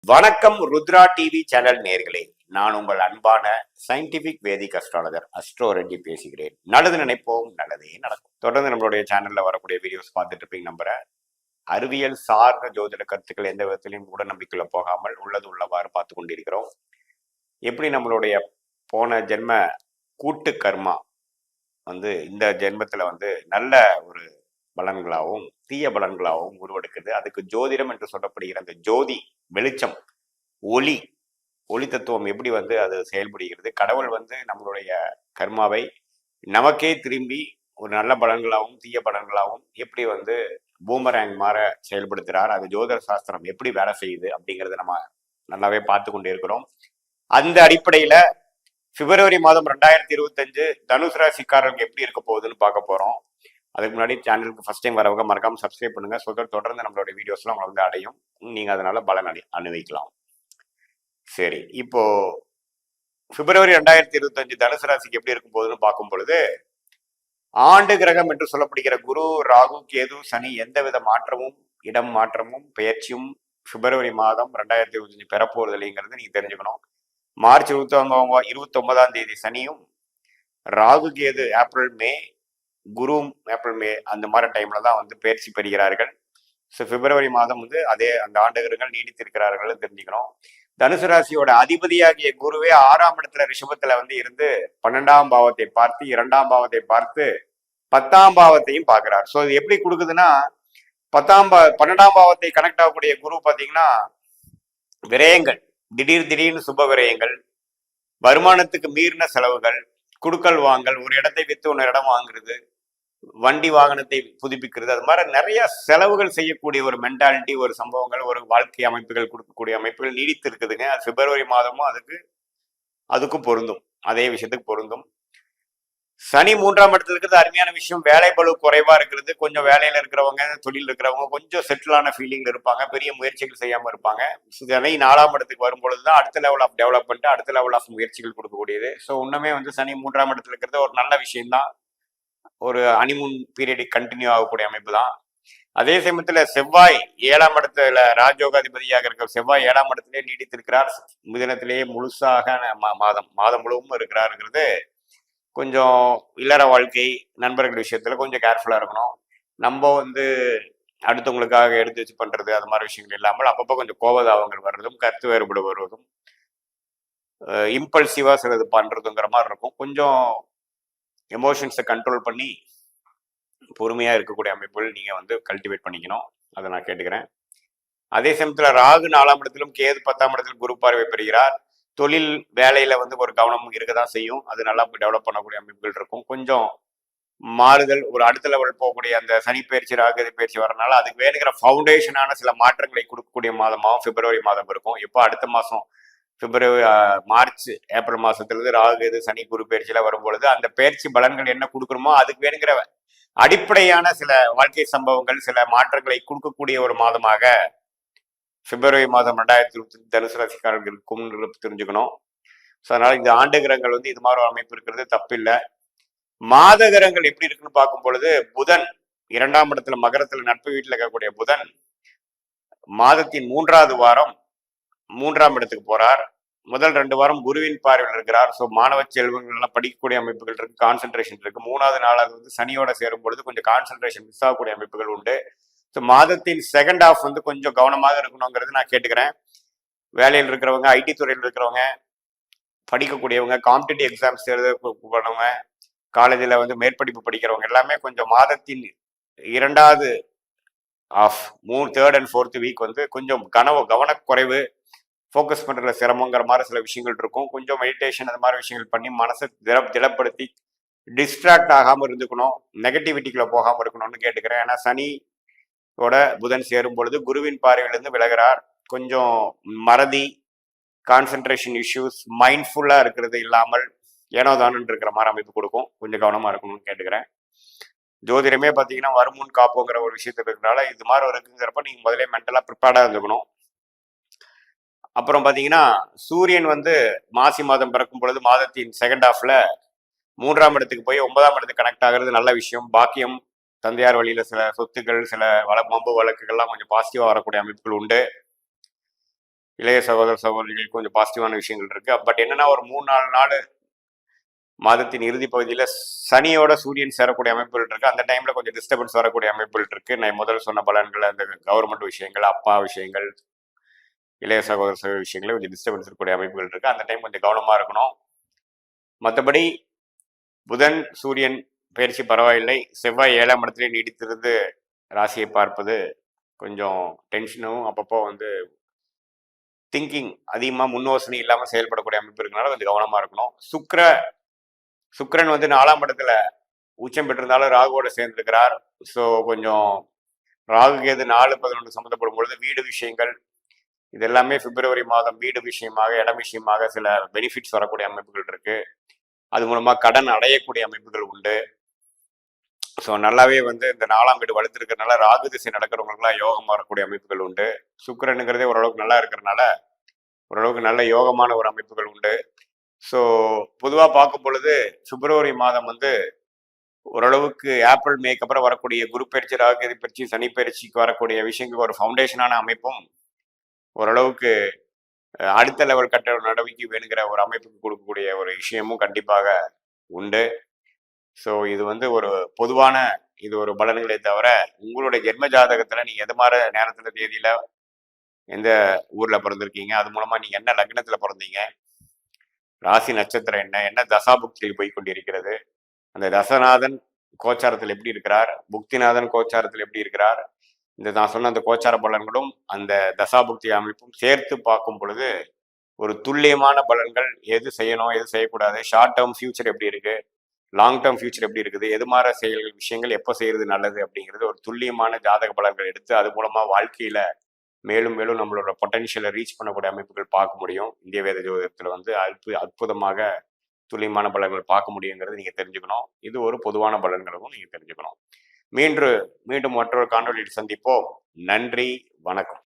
வணக்கம் Rudra TV channel நேர்களே, நான் உங்கள் அன்பான சயின்டிபிக் வேதிக் அஸ்ட்ராலஜர் அஸ்ட்ரோ ரெட்டி பேசுகிறேன். நல்லது நினைப்போம், நல்லதே நடக்கும். தொடர்ந்து நம்மளுடைய சேனல்ல வரக்கூடிய வீடியோஸ் பார்த்துட்டு இருப்பீங்க நம்புறேன். அறிவியல் சார்ந்த ஜோதிட கருத்துக்கள் எந்த விதத்திலையும் கூட நம்பிக்கையில போகாமல் உள்ளது உள்ளவாறு பார்த்து கொண்டிருக்கிறோம். எப்படி நம்மளுடைய போன ஜென்ம கூட்டு கர்மா இந்த ஜென்மத்துல நல்ல ஒரு பலன்களாகவும் தீய பலன்களாகவும் உருவெடுக்குது. அதுக்கு ஜோதிடம் என்று சொல்லப்படுகிற அந்த ஜோதி வெளிச்சம், ஒளி ஒளி தத்துவம் எப்படி அது செயல்படுகிறது. கடவுள் நம்மளுடைய கர்மாவை நமக்கே திரும்பி ஒரு நல்ல பலன்களாகவும் தீய பலன்களாகவும் எப்படி பூமரேங் மாற செயல்படுத்துறார், அது ஜோதிட சாஸ்திரம் எப்படி வேலை செய்யுது அப்படிங்கறத நம்ம நல்லாவே பார்த்து கொண்டே இருக்கிறோம். அந்த அடிப்படையில பிப்ரவரி மாதம் 2025 தனுசு ராசிக்காரர்களுக்கு எப்படி இருக்க போகுதுன்னு பார்க்க போறோம். அதுக்கு முன்னாடி சேனலுக்கு ஃபர்ஸ்ட் டைம் வரவங்க மறக்காம சப்ஸ்கிரைப் பண்ணுங்க. தொடர்ந்து நம்மளோட வீடியோஸ்லாம் உங்களை அடையும், நீங்க அதனால பலன் அனுபவிக்கலாம். சரி, இப்போ பிப்ரவரி 2025 தனுசு ராசிக்கு எப்படி இருக்கும் போதுன்னு பார்க்கும் பொழுது, ஆண்டு கிரகம் என்று சொல்லப்படுகிற குரு, ராகு, கேது, சனி எந்தவித மாற்றமும் இடம் மாற்றமும் பெயர்ச்சியும் பிப்ரவரி மாதம் 2025 பெறப்போறது இல்லைங்கிறது நீங்க தெரிஞ்சுக்கணும். மார்ச் 29ஆம் தேதி சனியும், ராகு கேது ஏப்ரல் மே, குரு ஏப்ரல் மே அந்த மாதிரி டைம்ல தான் பயிற்சி பெறுகிறார்கள். ஸோ பிப்ரவரி மாதம் அதே அந்த ஆண்டுகிரகங்கள் நீடித்திருக்கிறார்கள் தெரிஞ்சுக்கணும். தனுசு ராசியோட அதிபதியாகிய குருவே 6ஆம் இடத்துல ரிஷபத்துல இருந்து 12ஆம் பாவத்தை பார்த்து, 2ஆம் பாவத்தை பார்த்து 10ஆம் பாவத்தையும் பார்க்கிறார். ஸோ இது எப்படி கொடுக்குதுன்னா, 12ஆம் பாவத்தை கனெக்ட் ஆகக்கூடிய குரு பார்த்தீங்கன்னா விரயங்கள், திடீர்னு சுப விரயங்கள், வருமானத்துக்கு மீறின செலவுகள், குடுக்கல் வாங்கல், ஒரு இடத்தை வித்து ஒரு இடம் வாங்குறது, வண்டி வாகனத்தை புதுப்பிக்கிறது, அது மாதிரி நிறைய செலவுகள் செய்யக்கூடிய ஒரு மென்டாலிட்டி, ஒரு சம்பவங்கள், ஒரு வாழ்க்கை அமைப்புகள் கொடுக்கக்கூடிய அமைப்புகள் நீடித்து இருக்குதுங்க. அது பிப்ரவரி மாதமும் அதுக்கும் பொருந்தும், அதே விஷயத்துக்கு பொருந்தும். சனி 3ஆம் இடத்துல இருக்கிறது அருமையான விஷயம். வேலை பளு குறைவா இருக்கிறது, கொஞ்சம் வேலையில இருக்கிறவங்க, தொழில் இருக்கிறவங்க கொஞ்சம் செட்டிலான ஃபீலிங்ல இருப்பாங்க, பெரிய முயற்சிகள் செய்யாம இருப்பாங்க. சனி 4ஆம் இடத்துக்கு வரும்பொழுதுதான் அடுத்த லெவல் ஆஃப் டெவலப்மெண்ட், அடுத்த லெவல் ஆஃப் முயற்சிகள் கொடுக்கக்கூடியது. ஸோ இன்னுமே சனி 3ஆம் இடத்துல இருக்கிறது ஒரு நல்ல விஷயம்தான், ஒரு ஹனிமூன் பீரியட் கண்டினியூ ஆகக்கூடிய அமைப்பு தான். அதே சமயத்துல செவ்வாய் 7ஆம் இடத்துல ராஜயோகாதிபதியாக இருக்கிற செவ்வாய் 7ஆம் இடத்திலே நீடித்திருக்கிறார். மிதனத்திலேயே முழுசாக மாதம் முழுவதும் இருக்கிறாருங்கிறது கொஞ்சம் இல்லற வாழ்க்கை, நண்பர்கள் விஷயத்துல கொஞ்சம் கேர்ஃபுல்லா இருக்கணும். நம்ம அடுத்தவங்களுக்காக எடுத்து வச்சு பண்றது அது மாதிரி விஷயங்கள் இல்லாமல் அப்பப்போ கொஞ்சம் கோபதாபங்கள் வர்றதும், கருத்து வேறுபாடு வருவதும், இம்பல்சிவா சிலது பண்றதுங்கிற மாதிரி இருக்கும். கொஞ்சம் எமோஷன்ஸை கண்ட்ரோல் பண்ணி பொறுமையா இருக்கக்கூடிய அமைப்புகள் நீங்க கல்டிவேட் பண்ணிக்கணும், அதை நான் கேட்டுக்கிறேன். அதே சமயத்துல ராகு 4ஆம் இடத்திலும் கேது 10ஆம் இடத்திலும் குரு பார்வை பெறுகிறார். தொழில் வேலையில ஒரு கவனம் இருக்கதான் செய்யும், அது நல்லா டெவலப் பண்ணக்கூடிய அமைப்புகள் இருக்கும். கொஞ்சம் மாறுதல், ஒரு அடுத்த லெவல் போகக்கூடிய அந்த சனி பயிற்சி ராகு பயிற்சி வரனால அதுக்கு வேணுங்கிற ஃபவுண்டேஷனான சில மாற்றங்களை கொடுக்கக்கூடிய மாதமாகவும் பிப்ரவரி மாதம் இருக்கும். இப்போ அடுத்த மாசம் மார்ச் ஏப்ரல் மாசத்துலேருந்து ராகு சனி குரு பயிற்சியில வரும்பொழுது அந்த பயிற்சி பலன்கள் என்ன கொடுக்கணுமோ அதுக்கு வேணுங்கிற அடிப்படையான சில வாழ்க்கை சம்பவங்கள், சில மாற்றங்களை கொடுக்கக்கூடிய ஒரு மாதமாக பிப்ரவரி மாதம் 2025 தனுசு ராசிக்காரர்கள் இருக்கும் தெரிஞ்சுக்கணும். ஸோ அதனால இந்த ஆண்டு கிரகங்கள் இது மாதிரி ஒரு அமைப்பு இருக்கிறது தப்பில்லை. மாத கிரகங்கள் எப்படி இருக்குன்னு பார்க்கும் பொழுது, புதன் 2ஆம் இடத்துல மகரத்துல நட்பு வீட்டில் இருக்கக்கூடிய புதன் மாதத்தின் 3வது வாரம் 3ஆம் இடத்துக்கு போறார். முதல் 2 வாரம் குருவின் பார்வையில் இருக்கிறார். ஸோ மாணவ செல்வங்கள் எல்லாம் படிக்கக்கூடிய அமைப்புகள் இருக்கு, கான்சென்ட்ரேஷன் இருக்கு. 3வது நாளாவது சனியோட சேரும் பொழுது கொஞ்சம் கான்சென்ட்ரேஷன் மிஸ் ஆகக்கூடிய அமைப்புகள் உண்டு. ஸோ மாதத்தின் செகண்ட் ஹாஃப் கொஞ்சம் கவனமாக இருக்கணுங்கிறது நான் கேட்டுக்கிறேன். வேலையில் இருக்கிறவங்க, ஐடி துறையில் இருக்கிறவங்க, படிக்கக்கூடியவங்க, காம்படிட்டிவ் எக்ஸாம்ஸ் எழுதவங்க, காலேஜில் மேற்படிப்பு படிக்கிறவங்க எல்லாமே கொஞ்சம் மாதத்தின் 2வது of 3rd and 4th week கொஞ்சம் கவனக்குறைவு, ஃபோக்கஸ் பண்றதுல சிரமங்கிற மாதிரி சில விஷயங்கள் இருக்கும். கொஞ்சம் மெடிடேஷன் அது மாதிரி விஷயங்கள் பண்ணி மனசை திடப்படுத்தி டிஸ்ட்ராக்ட் ஆகாம இருந்துக்கணும், நெகட்டிவிட்டிக்குள்ள போகாம இருக்கணும்னு கேட்டுக்கிறேன். ஏன்னா சனியோட புதன் சேரும் பொழுது குருவின் பார்வையிலிருந்து விலகிறார். கொஞ்சம் மறதி, கான்சென்ட்ரேஷன் இஷ்யூஸ், மைண்ட்ஃபுல்லா இருக்கிறது இல்லாமல் ஏனோதானு இருக்கிற மாதிரி அமைப்பு கொடுக்கும். கொஞ்சம் கவனமா இருக்கணும்னு கேட்டுக்கிறேன். ஜோதிடமே பார்த்தீங்கன்னா வருமுன் காப்போங்கிற ஒரு விஷயத்துல இருக்கிறனால இது மாதிரி இருக்குங்கிறப்ப நீங்க முதல்ல மென்டலா ப்ரிப்பேர்டா இருந்துக்கணும். அப்புறம் பார்த்தீங்கன்னா சூரியன் மாசி மாதம் பிறக்கும் பொழுது மாதத்தின் செகண்ட் ஹாஃப்ல 3ஆம் இடத்துக்கு போய் 9ஆம் இடத்துக்கு கனெக்ட் ஆகிறது நல்ல விஷயம். பாக்கியம், தந்தையார் வழியில சில சொத்துக்கள், சில மம்பு வழக்குகள்லாம் கொஞ்சம் பாசிட்டிவா வரக்கூடிய அமைப்புகள் உண்டு. இளைய சகோதர சகோதரிகள் கொஞ்சம் பாசிட்டிவான விஷயங்கள் இருக்கு. பட் என்னன்னா ஒரு 3-4 நாள் மாதத்தின் இறுதி பகுதியில் சனியோட சூரியன் சேரக்கூடிய அமைப்புகள் இருக்கு. அந்த டைம்ல கொஞ்சம் டிஸ்டர்பன்ஸ் வரக்கூடிய அமைப்புகள் இருக்கு. நான் முதல்ல சொன்ன பலன்கள், அந்த கவர்மெண்ட் விஷயங்கள், அப்பா விஷயங்கள், இளைய சகோதர சகோதரி விஷயங்கள கொஞ்சம் டிஸ்டர்பன்ஸ் இருக்கக்கூடிய அமைப்புகள் இருக்கு. அந்த டைம் கொஞ்சம் கவனமா இருக்கணும். மற்றபடி புதன் சூரியன் பயிற்சி பரவாயில்லை. செவ்வாய் 7ஆம் இடத்திலே நீடித்திருந்து ராசியை பார்ப்பது கொஞ்சம் டென்ஷனும், அப்பப்போ வந்து திங்கிங் அதிகமாக முன்யோசனை இல்லாமல் செயல்படக்கூடிய அமைப்பு இருக்கனால கொஞ்சம் கவனமா இருக்கணும். சுக்கிரன் வந்து 4ஆம் இடத்துல உச்சம் பெற்றிருந்தாலும் ராகுவோட சேர்ந்திருக்கிறார். ஸோ கொஞ்சம் ராகு கேது 4-11 சம்மந்தப்படும் பொழுது வீடு விஷயங்கள் இது எல்லாமே பிப்ரவரி மாதம் வீடு விஷயமாக, இடம் விஷயமாக சில பெனிஃபிட்ஸ் வரக்கூடிய அமைப்புகள் இருக்கு. அது மூலமா கடன் அடையக்கூடிய அமைப்புகள் உண்டு. ஸோ நல்லாவே வந்து இந்த 4ஆம் வீடு வளர்த்துருக்கிறதுனால ராகு திசை நடக்கிறவங்களுக்குலாம் யோகம் வரக்கூடிய அமைப்புகள் உண்டு. சுக்கிரனுங்கிறதே ஓரளவுக்கு நல்லா இருக்கிறதுனால ஓரளவுக்கு நல்ல யோகமான ஒரு அமைப்புகள் உண்டு. ஸோ பொதுவாக பார்க்கும் பொழுது பிப்ரவரி மாதம் வந்து ஓரளவுக்கு ஏப்ரல் மேக்கு அப்புறம் வரக்கூடிய குரு பயிற்சி, ராகு பயிற்சி, சனி பயிற்சிக்கு வரக்கூடிய விஷயங்களுக்கு ஒரு ஃபவுண்டேஷனான அமைப்பும் ஓரளவுக்கு அடுத்த லெவல் கட்ட நடவடிக்கை வேணுங்கிற ஒரு அமைப்புக்கு கொடுக்கக்கூடிய ஒரு விஷயமும் கண்டிப்பாக உண்டு. ஸோ இது வந்து ஒரு பொதுவான இது ஒரு பலன்களை தவிர உங்களுடைய ஜென்ம ஜாதகத்துல நீங்க எது மாதிரி நேரத்துல தேதியில எந்த ஊர்ல பிறந்திருக்கீங்க, அது மூலமா நீங்க என்ன லக்னத்துல பிறந்தீங்க, ராசி நட்சத்திரம் என்ன, என்ன தசாபுக்தியில் போய் கொண்டிருக்கிறது, அந்த தசநாதன் கோச்சாரத்தில் எப்படி இருக்கிறார், புக்திநாதன் கோச்சாரத்தில் எப்படி இருக்கிறார், இந்த நான் சொன்ன அந்த கோச்சார பலன்களும் அந்த தசாபுக்தி அமைப்பும் சேர்த்து பார்க்கும் பொழுது ஒரு துல்லியமான பலன்கள், எது செய்யணும் எது செய்யக்கூடாது, ஷார்ட் டேர்ம் ஃபியூச்சர் எப்படி இருக்கு, லாங் டேர்ம் ஃபியூச்சர் எப்படி இருக்குது, எது மாதிரி செயல்கள் விஷயங்கள் எப்போ செய்யறது நல்லது அப்படிங்கிறது ஒரு துல்லியமான ஜாதக பலன்கள் எடுத்து அது மூலமா வாழ்க்கையில மேலும் மேலும் நம்மளோட பொட்டன்ஷியலை ரீச் பண்ணக்கூடிய அமைப்புகள் பார்க்க முடியும். இந்திய வேத ஜோதிடத்துல வந்து அற்புதமாக துல்லியமான பலன்கள் பார்க்க முடியுங்கிறது நீங்க தெரிஞ்சுக்கணும். இது ஒரு பொதுவான பலன்களும் நீங்க தெரிஞ்சுக்கணும். மீண்டும் மற்றொரு காணொலியில் சந்திப்போம். நன்றி, வணக்கம்.